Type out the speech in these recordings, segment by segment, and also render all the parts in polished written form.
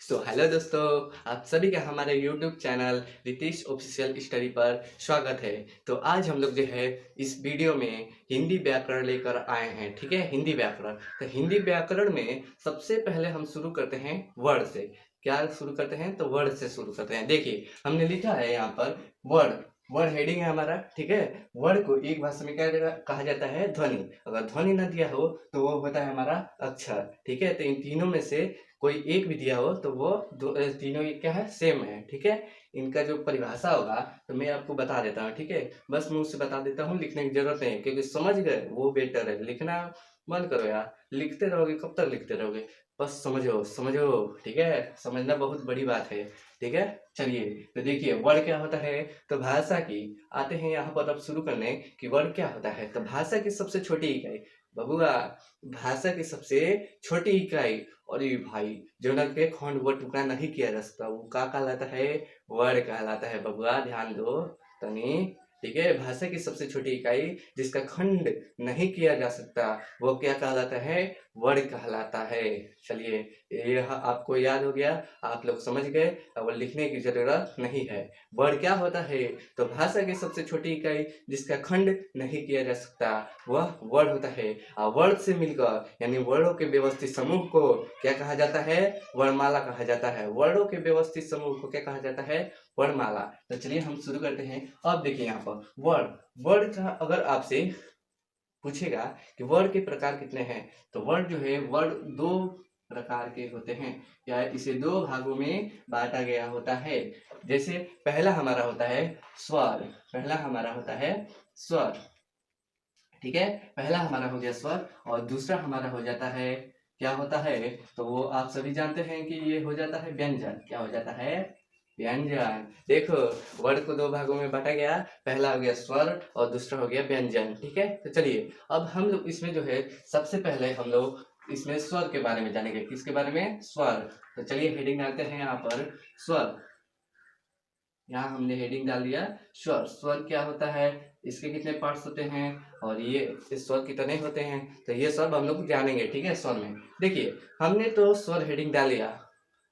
Hello दोस्तों, आप सभी का हमारे YouTube channel Ritesh official study पर स्वागत है। तो आज हम लोग जो है इस वीडियो में हिंदी व्याकरण लेकर आए हैं। ठीक है, हिंदी व्याकरण। तो हिंदी व्याकरण में सबसे पहले हम शुरू करते हैं वर्ड से। क्या शुरू करते हैं? तो वर्ड से शुरू करते हैं। देखिए, हमने लिखा है यहाँ पर वर्ड। वर्ड हेडिंग है हमारा। ठीक है, वर्ड को एक भाषा में क्या कहा जाता है? ध्वनि। अगर ध्वनि न दिया हो तो वो होता है हमारा अक्षर। ठीक है, तो इन तीनों में से कोई एक भी दिया हो तो वो तीनों ये क्या है? सेम है। ठीक है, इनका जो परिभाषा होगा तो मैं आपको बता देता हूँ। ठीक है, बस मुंह से बता देता हूँ, लिखने की जरूरत नहीं है, क्योंकि समझ गए वो बेटर है। लिखना बंद करो यार, लिखते रहोगे कब तक लिखते रहोगे? बस समझो समझो। ठीक है, समझना बहुत बड़ी बात है। ठीक है, चलिए। तो देखिए, वर्ड क्या होता है? तो भाषा की आते हैं यहाँ पर अब शुरू करने कि वर्ड क्या होता है। तो भाषा की सबसे छोटी इकाई बबुआ, भाषा की सबसे छोटी इकाई। और ये भाई, जो न के खंड वो टुकड़ा नहीं किया जा सकता, वो क्या कहलाता है? वर्ड कहलाता है बबुआ, ध्यान दो तनी। ठीक है, भाषा की सबसे छोटी इकाई जिसका खंड नहीं किया जा सकता वो क्या कहलाता है? वर्ड कहलाता है। चलिए, यह आपको याद हो गया, आप लोग समझ गए, अब लिखने की जरूरत नहीं है। वर्ड क्या होता है? तो भाषा की सबसे छोटी इकाई जिसका खंड नहीं किया जा सकता वह वर्ड होता है। वर्ड से मिलकर यानी वर्णों के व्यवस्थित समूह को क्या कहा जाता है? वर्णमाला कहा जाता है। वर्णों के व्यवस्थित समूह को क्या कहा जाता है? वर्णमाला। तो चलिए हम शुरू करते हैं। अब देखिए यहाँ पर वर्ड। वर्ड का अगर आपसे पूछेगा कि वर्ड के प्रकार कितने हैं, तो वर्ड जो है, वर्ड दो प्रकार के होते हैं, या इसे दो भागों में बांटा गया होता है। जैसे पहला हमारा होता है स्वर। पहला हमारा होता है स्वर। ठीक है, पहला हमारा हो गया स्वर, और दूसरा हमारा हो जाता है, क्या होता है? तो वो आप सभी जानते हैं कि ये हो जाता है व्यंजन। क्या हो जाता है? व्यंजन। देखो, वर्ड को दो भागों में बांटा गया, पहला हो गया स्वर और दूसरा हो गया व्यंजन। ठीक है, तो चलिए अब हम लोग इसमें जो है सबसे पहले हम लोग इसमें स्वर के बारे में जानेंगे। किसके बारे में? स्वर। तो चलिए हेडिंग डालते हैं यहाँ पर स्वर। यहाँ हमने हेडिंग डाल दिया स्वर। स्वर क्या होता है, इसके कितने पार्ट्स होते हैं, और ये इस स्वर कितने होते हैं, तो ये सब हम लोग जानेंगे। ठीक है, स्वर में देखिए हमने तो स्वर हेडिंग डाल लिया।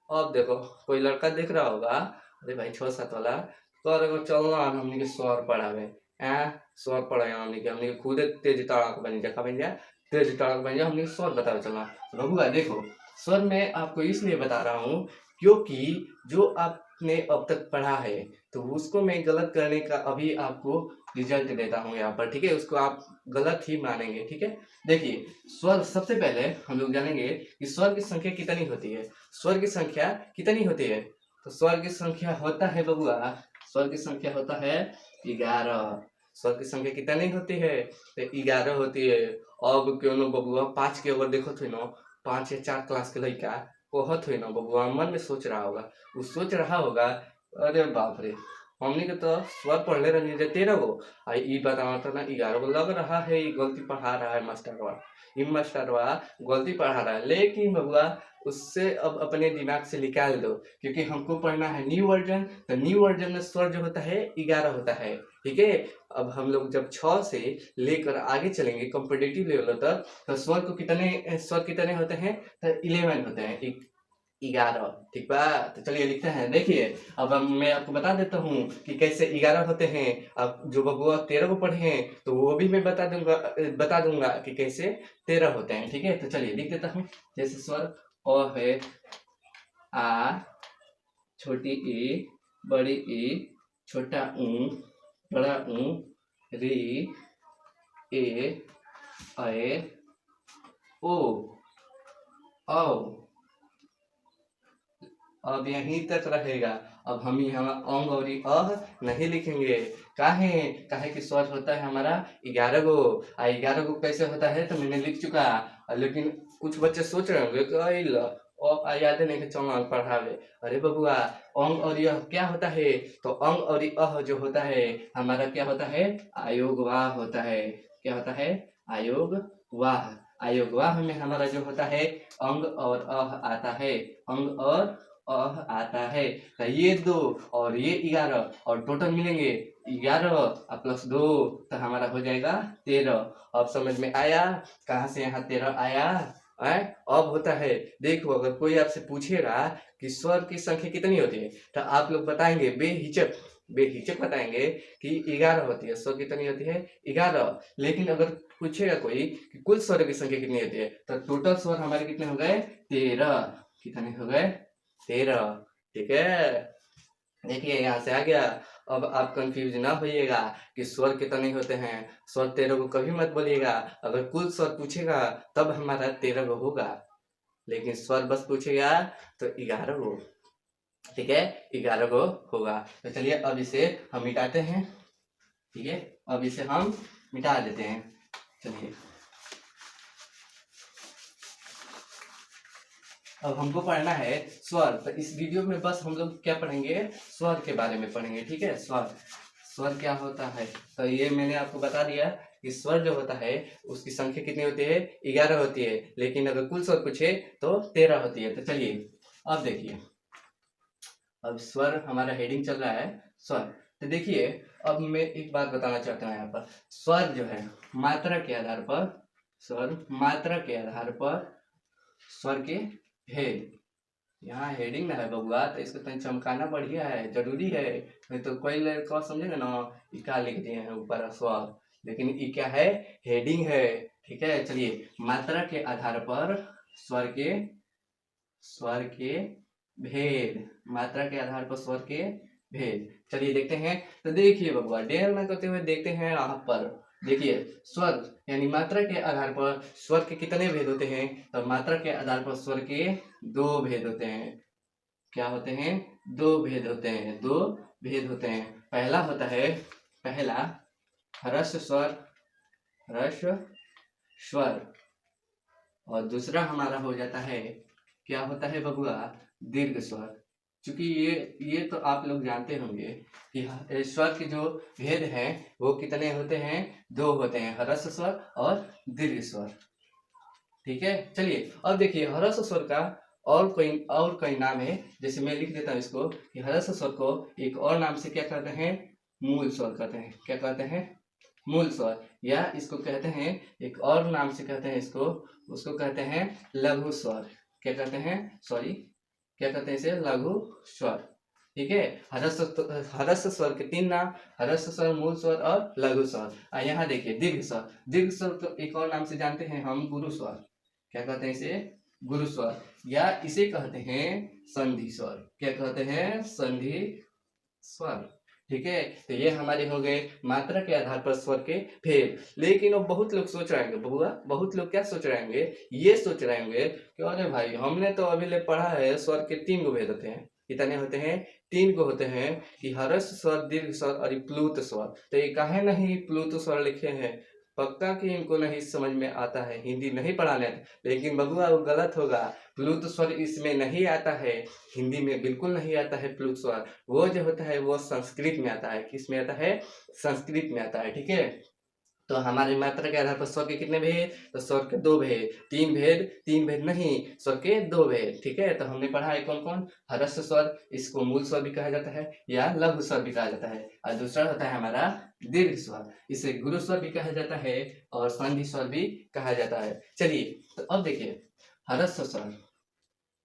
अब देखो, कोई लड़का देख रहा होगा, अरे भाई 6-7 वाला, तो अगर चलना हमने के स्वर पढ़ावे स्वर पढ़ाए, हमने के खुद तेज तड़ाक बन जा, बन जा तेज तड़ाक बन जा, हमने के स्वर बतावे चलना। बबुआ देखो, स्वर मैं आपको इसलिए बता रहा हूँ क्योंकि जो आपने अब तक पढ़ा है तो उसको मैं गलत करने का अभी आपको रिजल्ट देता हूँ यहाँ पर। ठीक है, उसको आप गलत ही मानेंगे। ठीक है, देखिए स्वर सबसे पहले हम लोग जानेंगे कि स्वर की संख्या कितनी होती है। स्वर की संख्या कितनी होती है? तो स्वर की संख्या होता है बबुआ, स्वर की संख्या होता है 11। स्वर की संख्या कितनी होती है? तो 11 होती है। अब क्यों न बबुआ 5 के अगर देखो तो ना, 5 या 4 क्लास के लड़का कहत हुई ना बबुआ, मन में सोच रहा होगा, वो सोच रहा होगा, अरे बाप रे, हमने के तो स्वर पढ़ले रही है 13 गो, ई बतावा तो ना 11 गो लग रहा है, ये गलती पढ़ा रहा है मास्टरवा। ये मास्टरवा गलती पढ़ा रहा है, लेकिन बबुआ उससे अब अपने दिमाग से निकाल दो, क्योंकि हमको पढ़ना है न्यू वर्जन। तो न्यू वर्जन में स्वर जो होता है 11 होता है। ठीक है, अब हम लोग जब 6 से लेकर आगे चलेंगे कॉम्पिटिटिव लेवल तक, तो स्वर कितने होते हैं? तो 11 होते हैं, 11। ठीक बा, तो चलिए लिखते हैं। देखिए, अब मैं आपको बता देता हूँ कि कैसे 11 होते हैं। अब जो बबुआ 13 को पढ़े हैं तो वो भी मैं बता दूंगा कि कैसे 13 होते हैं। ठीक है, तो चलिए लिख देता हूँ। जैसे स्वर अ है, आ, छोटी ई, बड़ी ई, छोटा ऊ, बड़ा ऊ, री, ए, ऐ, ओ, औ। अब यहीं तक रहेगा। अब हम यहाँ अंग और अह नहीं लिखेंगे। काहे? काहे कि स्वर होता है हमारा 11 गो। 11 गो कैसे होता है तो मैंने लिख चुका। लेकिन कुछ बच्चे सोच रहे होंगे कि अई ल याद नहीं कि चल पढ़ावे। अरे बबुआ, अंग और यह क्या होता है? तो अंग और अह जो होता है हमारा क्या होता है? आयोग वाह होता है। क्या होता है? आयोग वाह। आयोग वाह में हमारा जो होता है अंग और अह आता है। अंग और अह आता है। तो ये 2 और ये 11 और टोटल मिलेंगे 11 और प्लस 2, तो हमारा हो जाएगा 13। अब समझ में आया कहाँ से यहाँ 13 आया? है। अब होता है, देखो अगर कोई आपसे पूछेगा कि स्वर की संख्या कितनी होती है, तो आप लोग बताएंगे बेहिचक, बेहिचक बताएंगे कि 11 होती है। स्वर कितनी होती है? 11। लेकिन अगर पूछेगा कोई कि कुल स्वरों की संख्या कितनी होती है, तो टोटल स्वर हमारे कितने हो गए? 13। कितने हो गए? 13। ठीक है, देखिए यहाँ से आ गया। अब आप कंफ्यूज ना होइएगा कि स्वर कितने होते हैं। स्वर 13 को कभी मत बोलिएगा। अगर कुल स्वर पूछेगा तब हमारा 13 होगा, लेकिन स्वर बस पूछेगा तो 11 गो। ठीक है, 11 गो होगा। तो चलिए अब इसे हम मिटाते हैं। ठीक है, अब इसे हम मिटा देते हैं। चलिए, अब हमको पढ़ना है स्वर। तो इस वीडियो में बस हम लोग क्या पढ़ेंगे? स्वर के बारे में पढ़ेंगे। ठीक है, स्वर, स्वर क्या होता है? तो ये मैंने आपको बता दिया कि स्वर जो होता है उसकी संख्या कितनी होती है? 11 होती है। लेकिन अगर कुल स्वर पूछे तो 13 होती है। तो चलिए अब देखिए, अब स्वर हमारा हेडिंग चल रहा है स्वर। तो देखिए, अब मैं एक बात बताना चाहता हूँ यहाँ पर। स्वर जो है मात्रा के आधार पर, स्वर मात्रा के आधार पर स्वर के भेद, यहाँ हेडिंग ना है बबुआ, तो इसको तो चमकाना बढ़िया है, जरूरी है। नहीं तो कोई लड़का समझेगा ना ये क्या लिख दिए हैं ऊपर स्वर, लेकिन ये क्या है? हेडिंग है। ठीक है, चलिए, मात्रा के आधार पर स्वर के, स्वर के भेद, मात्रा के आधार पर स्वर के भेद। चलिए देखते हैं। तो देखिए बबुआ, देर न करते हुए देखते हैं यहाँ पर। देखिए, स्वर यानी मात्रा के आधार पर स्वर के कितने भेद होते हैं? तो मात्रा के आधार पर स्वर के 2 भेद होते हैं। क्या होते हैं? 2 भेद होते हैं, 2 भेद होते हैं। पहला होता है, पहला ह्रस्व स्वर, ह्रस्व स्वर। और दूसरा हमारा हो जाता है, क्या होता है बबुआ? दीर्घ स्वर। क्योंकि ये तो आप लोग जानते होंगे कि स्वर के जो भेद हैं वो कितने होते हैं? 2 होते हैं, ह्रस्व स्वर और दीर्घ स्वर। ठीक है, चलिए अब देखिए, ह्रस्व स्वर का और कई नाम है। जैसे मैं लिख देता हूँ इसको कि ह्रस्व स्वर को एक और नाम से क्या कहते हैं? मूल स्वर कहते हैं। क्या कहते हैं? मूल स्वर। या इसको कहते हैं, एक और नाम से कहते हैं इसको, उसको कहते हैं लघु स्वर। क्या कहते हैं? सॉरी, क्या कहते हैं इसे? लघु स्वर। ठीक है, ह्रस्व स्वर के 3 नाम, ह्रस्व स्वर, मूल स्वर और लघु स्वर। यहाँ देखिए दीर्घ स्वर, दीर्घ स्वर को एक और नाम से जानते हैं हम, गुरु स्वर। क्या कहते हैं इसे? गुरु स्वर। या इसे कहते हैं संधि स्वर। क्या कहते हैं? संधि स्वर। ठीक है, तो ये हमारे हो गए मात्रा के आधार पर स्वर के भेद। लेकिन अब बहुत लोग सोच रहे होंगे बबुआ, बहुत लोग क्या सोच रहे होंगे? ये सोच रहे होंगे कि अरे भाई, हमने तो अभी ले पढ़ा है स्वर के 3 गो भेद होते हैं। कितने होते हैं? 3 गो होते हैं, कि ह्रस्व स्वर, दीर्घ स्वर और प्लूत स्वर। तो ये काहे नहीं प्लूत स्वर लिखे हैं? पक्का कि इनको नहीं समझ में आता है, हिंदी नहीं पढ़ाने आते। लेकिन बबुआ वो गलत होगा, प्लूत स्वर इसमें नहीं आता है, हिंदी में बिल्कुल नहीं आता है प्लूत स्वर। वो जो होता है वो संस्कृत में आता है। किस में आता है? संस्कृत में आता है। ठीक है, तो हमारे मात्रा के आधार पर स्वर के कितने भेद? तो स्वर के 2 भेद। 3 भेद, 3 भेद नहीं, स्वर के 2 भेद। ठीक है, तो हमने पढ़ा है कौन कौन? ह्रस्व स्वर, इसको मूल स्वर भी कहा जाता है या लघु स्वर भी कहा जाता है। और दूसरा होता है हमारा दीर्घ स्वर, इसे गुरु स्वर भी कहा जाता है और संधि स्वर भी कहा जाता है। चलिए, तो अब देखिए, ह्रस्व स्वर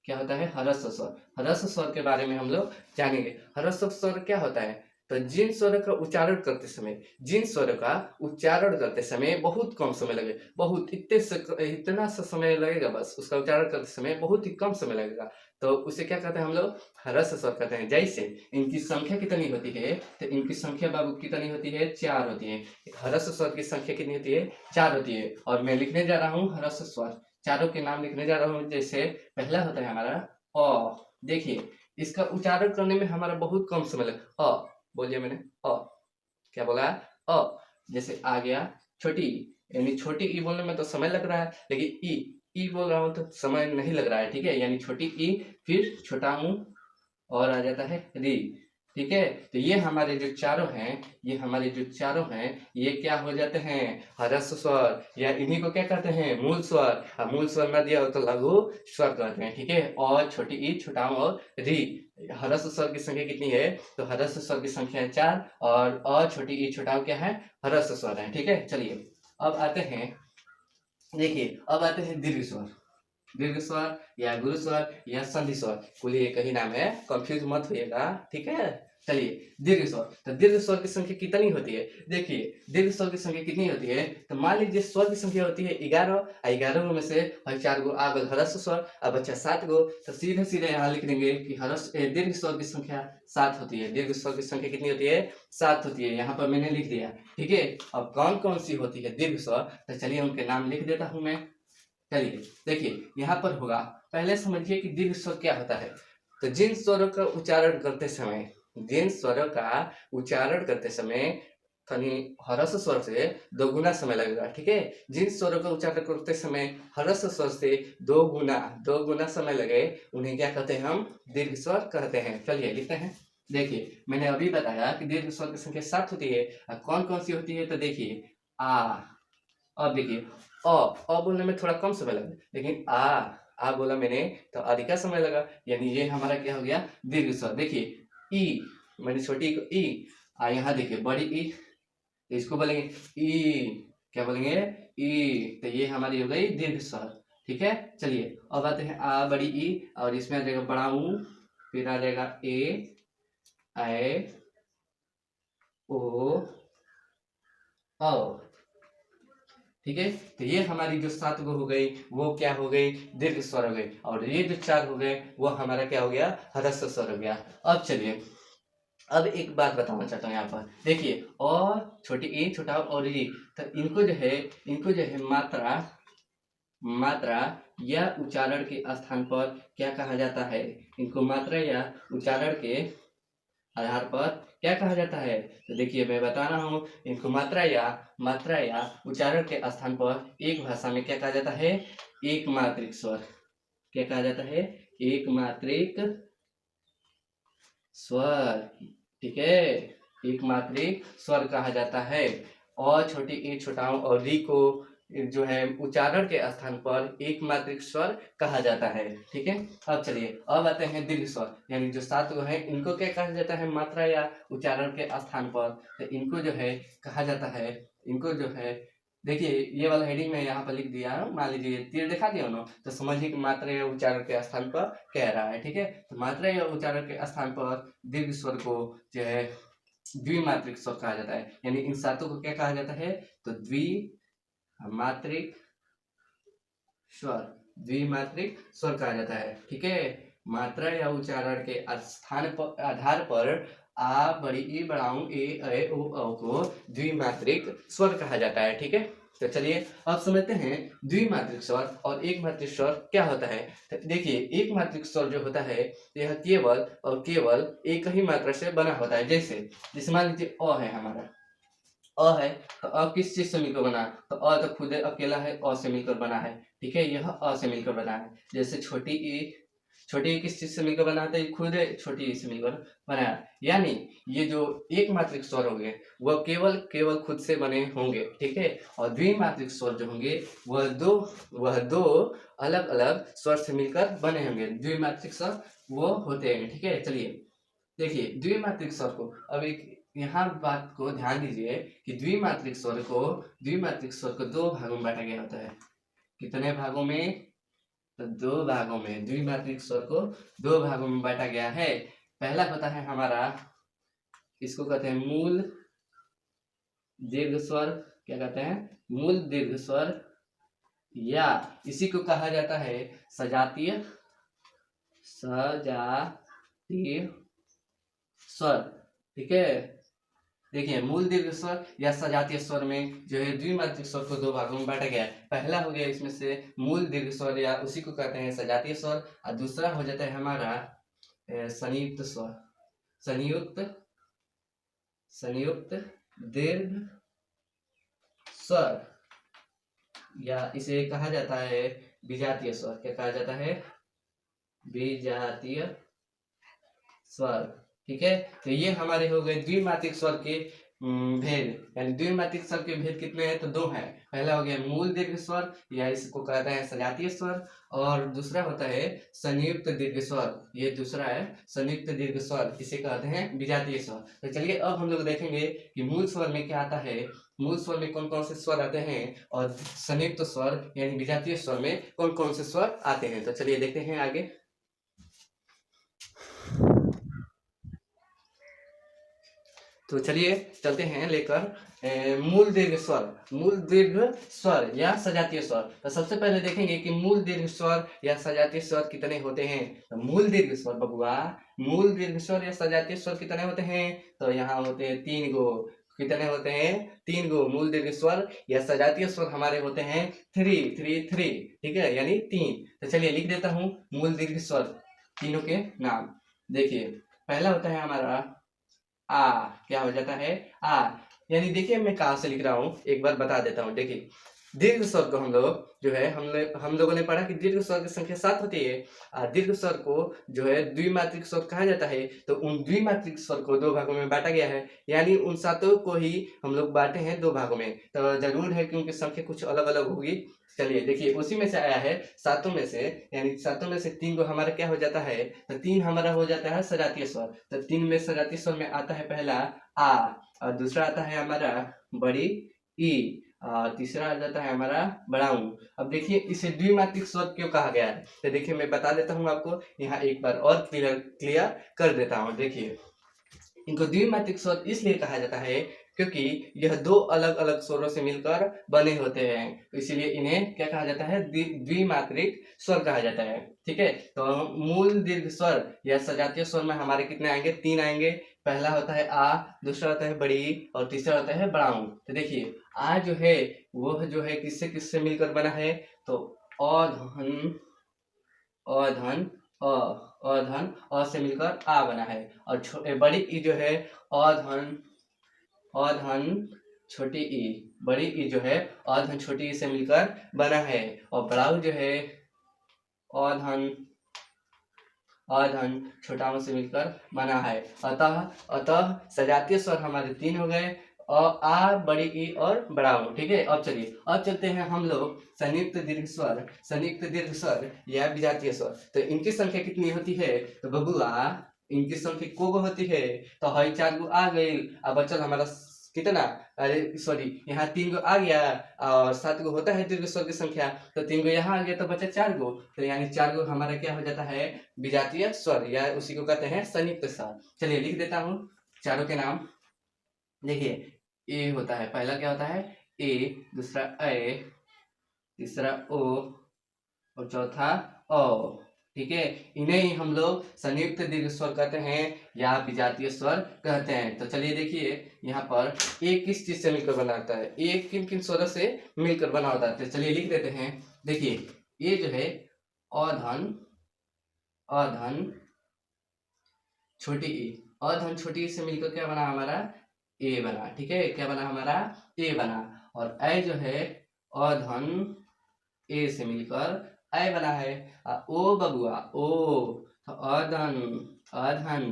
क्या होता है? ह्रस्व स्वर, ह्रस्व स्वर के बारे में हम लोग जानेंगे। ह्रस्व स्वर क्या होता है? तो जिन स्वरों का उच्चारण करते समय, जिन स्वरों का उच्चारण करते समय बहुत कम समय लगे, बहुत इतना सा समय लगेगा, बस उसका उच्चारण करते समय बहुत ही कम समय लगेगा, तो उसे क्या कहते हैं हम लोग? ह्रस्व स्वर कहते हैं। जैसे इनकी संख्या कितनी होती है? तो इनकी संख्या बाबू कितनी होती है? 4 होती है। ह्रस्व स्वर की संख्या कितनी होती है? 4 होती है। और मैं लिखने जा रहा हूँ ह्रस्व स्वर, चारों के नाम लिखने जा रहा हूँ। जैसे पहला होता है हमारा अ। देखिए, इसका उच्चारण करने में हमारा बहुत कम समय लगा। अ बोलिए, मैंने अ क्या बोला? अ। जैसे आ गया छोटी ई, यानी छोटी ई बोलने में तो समय लग रहा है, लेकिन ई बोल रहा हूँ तो समय नहीं लग रहा है। ठीक है, यानी छोटी ई, फिर छोटा ऊ और आ जाता है री। ठीक है, तो ये हमारे जो चारों हैं, ये हमारे जो चारों हैं, ये क्या हो जाते हैं? ह्रस्व स्वर, या इन्हीं को क्या कहते हैं? मूल स्वर। मूल स्वर न दिया हो तो लघु स्वर कहते हैं। ठीक है, और छोटी ई, छोटा ऊ और री। ह्रस्व स्वर की संख्या कितनी है? तो ह्रस्व स्वर की संख्या है 4, और छोटी ई, छोटा ऊ क्या है? ह्रस्व स्वर है। ठीक है, चलिए अब आते हैं, देखिए अब आते हैं दीर्घ स्वर। दीर्घ स्वर या गुरु स्वर या संधि स्वर, कुल एक ही नाम है, कंफ्यूज मत होइएगा, ठीक है। चलिए दीर्घ स्वर, तो दीर्घ स्वर की संख्या कितनी होती है, देखिए दीर्घ स्वर की संख्या कितनी होती है, तो मान लीजिए स्वर की संख्या होती है 11, 11 में से 4 गो आ गल ह्रस्व स्वर, अब बच्चा 7 गो, तो सीधे सीधे यहाँ लिख देंगे कि दीर्घ स्वर की संख्या 7 होती है। दीर्घ स्वर की संख्या कितनी होती है, 7 होती है, यहाँ पर मैंने लिख दिया, ठीक है। अब कौन कौन सी होती है दीर्घ स्वर, तो चलिए उनके नाम लिख देता हूँ मैं। चलिए देखिए यहाँ पर होगा, पहले समझिए कि दीर्घ स्वर क्या होता है। तो जिन स्वरों का उच्चारण करते समय, जिन स्वरों का उच्चारण करते समय खनी ह्रस्व स्वर से 2 गुना समय लगेगा, ठीक है। जिन स्वरों का उच्चारण करते समय ह्रस्व स्वर से 2 गुना समय लगे, उन्हें क्या कहते हैं, हम दीर्घ स्वर कहते हैं। चलिए लिखते हैं। देखिए मैंने अभी बताया कि दीर्घ स्वर की संख्या 7 होती है, कौन कौन सी होती है, तो देखिए आ, अब देखिए अ बोलने में थोड़ा कम समय लगा, लेकिन आ बोला मैंने तो अधिका समय लगा, यानी ये हमारा क्या हो गया, दीर्घ स्वर। देखिए ई, मैंने छोटी को ई, यहाँ देखिए बड़ी ई, तो इसको बोलेंगे ई, क्या बोलेंगे, ई, तो ये हमारी हो गई दीर्घ स्वर, ठीक है। चलिए अब आते हैं आ बड़ी ई, और इसमें आ जाएगा बड़ा ऊ, फिर आ जाएगा ए, ऐ, ओ, औ, ठीक है। तो ये हमारी जो 7 गो हो गई, वो क्या हो गई, दीर्घ स्वर हो गई, और ये जो 4 हो गए वो हमारा क्या हो गया, ह्रस्व स्वर हो गया। अब चलिए, अब एक बात बताना चाहता हूँ यहाँ पर, देखिए और छोटी ए, छोटा और ई, तो इनको जो है मात्रा या उच्चारण के स्थान पर क्या कहा जाता है, इनको मात्रा या उच्चारण के आधार पर क्या कहा जाता है, तो देखिए मैं बता रहा हूँ, इनको मात्रा या उच्चारण के स्थान पर एक भाषा में क्या कहा जाता है, एक मात्रिक स्वर। क्या कहा जाता है, एक मात्रिक स्वर, ठीक है, एक मात्रिक स्वर कहा जाता है। और छोटी ए, छोटा ऊ और री को जो है उच्चारण के स्थान पर एक मात्रिक स्वर कहा जाता है, ठीक है। अब चलिए अब आते हैं दीर्घ स्वर, यानी जो 7 गो है इनको क्या कहा जाता है, मात्रा या उच्चारण के स्थान पर, तो इनको जो है कहा जाता है, इनको जो है, देखिए ये वाला हेडिंग में यहाँ पर लिख दिया, मान लीजिए तीर दिखा दिया ना, तो समझिए कि मात्रा या उच्चारण के स्थान पर कह रहा है, ठीक है। तो मात्रा या उच्चारण के स्थान पर दीर्घ स्वर को जो है द्विमात्रिक स्वर कहा जाता है, यानी इन 7 को क्या कहा जाता है, तो द्विमात्रिक स्वर कहा जाता है, ठीक है। मात्रा या उच्चारण के स्थान पर आधार पर आ बड़ी ई, बड़ा ऊ, ए, ऐ, ओ, औ को द्विमात्रिक स्वर कहा जाता है, ठीक है। तो चलिए अब समझते हैं द्विमात्रिक स्वर और एक मात्रिक स्वर क्या होता है। तो देखिए एक मात्रिक स्वर जो होता है यह केवल और केवल एक ही मात्रा से बना होता है। जैसे मान लीजिए अ है हमारा, अ है, तो अ किस चीज से मिलकर बना है, तो अ तो खुद अकेला है, अ से मिलकर बना है, ठीक है, यह अ से मिलकर बना है। जैसे छोटी ई किस चीज से मिलकर बना है, तो ये खुद छोटी ई से मिलकर बना है। यानी ये जो एक मात्रिक स्वर होंगे वह केवल खुद से बने होंगे, ठीक है। और द्विमात्रिक स्वर जो होंगे वह दो अलग अलग स्वर से मिलकर बने होंगे, द्विमात्रिक स्वर वो होते हैं, ठीक है। चलिए देखिए द्विमात्रिक स्वर को, अब एक यहाँ बात को ध्यान दीजिए कि द्विमात्रिक स्वर को 2 भागों में बांटा गया होता है। कितने भागों में, तो 2 भागों में, द्विमात्रिक स्वर को 2 भागों में बांटा गया है। पहला होता है हमारा, इसको कहते हैं मूल दीर्घ स्वर, क्या कहते हैं, मूल दीर्घ स्वर, या इसी को कहा जाता है सजातीय स्वर, ठीक है। देखिए मूल दीर्घ स्वर या सजातीय स्वर में जो है द्विमात्रिक स्वर को 2 भागों में बांटा गया है। पहला हो गया इसमें से मूल दीर्घ स्वर, या उसी को कहते हैं सजातीय स्वर, और दूसरा हो जाता है हमारा संयुक्त स्वर, संयुक्त दीर्घ स्वर, या इसे कहा जाता है विजातीय स्वर। क्या कहा जाता है, विजातीय स्वर, ठीक है। तो ये हमारे हो गए द्विमात्रिक स्वर के भेद, यानी द्विमात्रिक स्वर के भेद कितने हैं, तो 2 हैं। पहला हो गया मूल दीर्घ स्वर, या इसको कहते हैं सजातीय स्वर, और दूसरा होता है संयुक्त दीर्घ स्वर, ये दूसरा है संयुक्त दीर्घ स्वर, इसे कहते हैं विजातीय स्वर। तो चलिए अब हम लोग देखेंगे कि मूल स्वर में क्या आता है। मूल स्वर में कौन कौन से स्वर आते हैं और संयुक्त स्वर यानी विजातीय स्वर में कौन कौन से स्वर आते हैं। तो चलिए देखते हैं आगे। तो चलिए चलते हैं लेकर मूल दीर्घ स्वर या सजातीय स्वर। तो सबसे पहले देखेंगे कि मूल दीर्घ स्वर या सजातीय स्वर कितने होते हैं। तो मूल दीर्घ स्वर बबुआ, मूल दीर्घ स्वर या सजातीय स्वर कितने होते हैं। तो यहाँ होते हैं 3 गो। कितने होते हैं? 3 गो। मूल दीर्घ स्वर या सजातीय स्वर हमारे होते हैं 3, ठीक है, यानी 3। तो चलिए लिख देता हूँ मूल दीर्घ स्वर तीनों के नाम। देखिए पहला होता है हमारा आ। क्या हो जाता है? आ। यानी देखिए मैं कहाँ से लिख रहा हूँ, एक बार बता देता हूँ। देखिए दीर्घ स्वर को हम लोग जो है हम लोगों ने पढ़ा कि दीर्घ स्वर की संख्या 7 होती है। दीर्घ स्वर को जो है द्विमात्रिक स्वर कहा जाता है। तो उन द्विमात्रिक स्वर को 2 भागों में बांटा गया है, यानी उन 7 को ही हम लोग बांटे हैं 2 भागों में। तो जरूर है कि उनकी संख्या कुछ अलग अलग होगी। चलिए देखिए उसी में से आया है 7 में से, यानी 7 में से 3 को हमारा क्या हो जाता है। तो 3 हमारा हो जाता है सजातीय स्वर। तो 3 में सजातीय स्वर में आता है पहला आ, और दूसरा आता है हमारा बड़ी ई, और तीसरा आ जाता है हमारा बड़ा ऊ। अब देखिए इसे द्विमात्रिक स्वर क्यों कहा गया है। तो देखिए मैं बता देता हूँ आपको, यहाँ एक बार और क्लियर कर देता हूँ। देखिए इनको द्विमात्रिक स्वर इसलिए कहा जाता है क्योंकि यह 2 अलग अलग स्वरों से मिलकर बने होते हैं, तो इसीलिए इन्हें क्या कहा जाता है? द्विमात्रिक स्वर कहा जाता है। ठीक है, तो मूल दीर्घ स्वर या सजातीय स्वर में हमारे कितने आएंगे? 3 आएंगे। पहला होता है आ, दूसरा होता है बड़ी, और तीसरा होता है बड़ा ऊ। तो देखिए आ जो है वह जो है किससे किससे मिलकर बना है। तो अधन अधन अधन अ से मिलकर आ बना है, और बड़ी ई जो है अधन अधन छोटी ई, बड़ी ई जो है अधन छोटी ई से मिलकर बना है, और बड़ा ऊ जो है अधन अधन छोटा ऊ से मिलकर बना है। अतः अतः सजातीय स्वर हमारे 3 हो गए, आ, बड़ी ई और बड़ा ऊ। ठीक है, अब चलिए अब चलते हैं हम लोग संयुक्त दीर्घ स्वर या विजातीय स्वर। तो इनकी संख्या कितनी होती है। तो बबुआ इनकी संख्या को होती है। तो हई 4 गो आ गई, अब बचल हमारा कितना, अरे सॉरी यहाँ 3 गो आ गया, और 7 गो होता है दीर्घ स्वर की संख्या। तो 3 गो यहाँ आ गया तो बचा 4 गो। तो यानी 4 गो हमारा क्या हो जाता है? विजातीय स्वर, या उसी को कहते हैं संयुक्त स्वर। चलिए लिख देता हूँ चारों के नाम। देखिए ए होता है, पहला क्या होता है? ए, दूसरा ए, तीसरा ओ, और चौथा ओ। ठीक है, इन्हें ही हम लोग संयुक्त दीर्घ स्वर कहते हैं या विजातीय स्वर कहते हैं। तो चलिए देखिए यहाँ पर ए किस चीज से मिलकर बना होता है, ए किन किन स्वरों से मिलकर बना होता है। तो चलिए लिख देते हैं। देखिए ये जो है अधन अधन छोटी ई, अधन छोटी ई से मिलकर क्या बना हमारा? ए बना। ठीक है, क्या बना हमारा? ए बना। और ए जो है अधन ए से मिलकर ऐ बना है। ओ बबुआ ओ, तो अधन अधन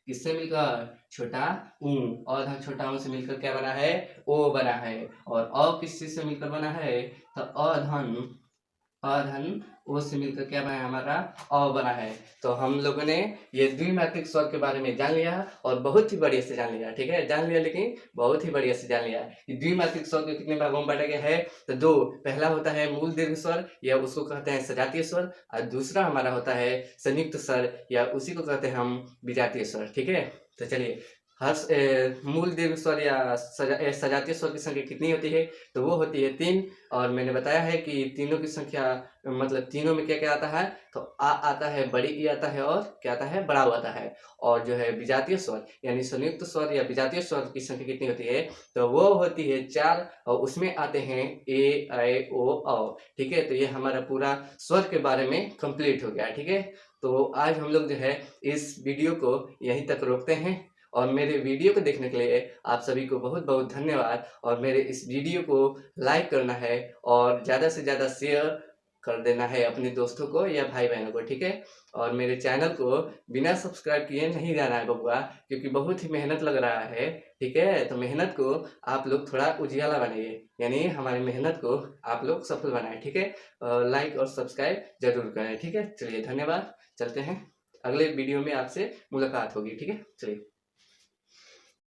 किससे मिलकर? छोटा ऊ, अधन छोटा ऊ से मिलकर क्या बना है? ओ बना है। और अ किस चीज से मिलकर बना है? तो अधन अधन ओ से मिलकर क्या बना है हमारा? अ बना है। तो हम लोगों ने ये द्विमात्रिक स्वर के बारे में जान लिया, और बहुत ही बढ़िया से जान लिया। ठीक है, जान लिया, लेकिन बहुत ही बढ़िया से जान लिया कि द्विमात्रिक स्वर को कितने भागों में बांटा गया है। तो 2, पहला होता है मूल दीर्घ स्वर या उसको कहते हैं सजातीय स्वर, और दूसरा हमारा होता है संयुक्त स्वर या उसी को कहते हैं हम विजातीय स्वर। ठीक है, तो चलिए मूल दीर्घ स्वर या सजातीय स्वर की संख्या कितनी होती है। तो वो होती है 3, और मैंने बताया है कि तीनों की संख्या मतलब तीनों में क्या क्या आता है। तो आ आता है, बड़ी ई आता है, और क्या आता है? बड़ा ऊ आता है। और जो है विजातीय स्वर यानी संयुक्त स्वर या विजातीय स्वर की संख्या कितनी होती है। तो वो होती है 4, और उसमें आते हैं ए, ऐ, ओ, औ। ठीक है, तो ये हमारा पूरा स्वर के बारे में कंप्लीट हो गया। ठीक है, तो आज हम लोग जो है इस वीडियो को यहीं तक रोकते हैं, और मेरे वीडियो को देखने के लिए आप सभी को बहुत बहुत धन्यवाद। और मेरे इस वीडियो को लाइक करना है, और ज़्यादा से ज़्यादा शेयर कर देना है अपने दोस्तों को या भाई बहनों को। ठीक है, और मेरे चैनल को बिना सब्सक्राइब किए नहीं जाना है बबुआ, क्योंकि बहुत ही मेहनत लग रहा है। ठीक है, तो मेहनत को आप लोग थोड़ा उजियाला बनाइए, यानी हमारी मेहनत को आप लोग सफल बनाएं। ठीक है, लाइक और सब्सक्राइब जरूर करें। ठीक है, चलिए धन्यवाद। चलते हैं, अगले वीडियो में आपसे मुलाकात होगी। ठीक है, चलिए।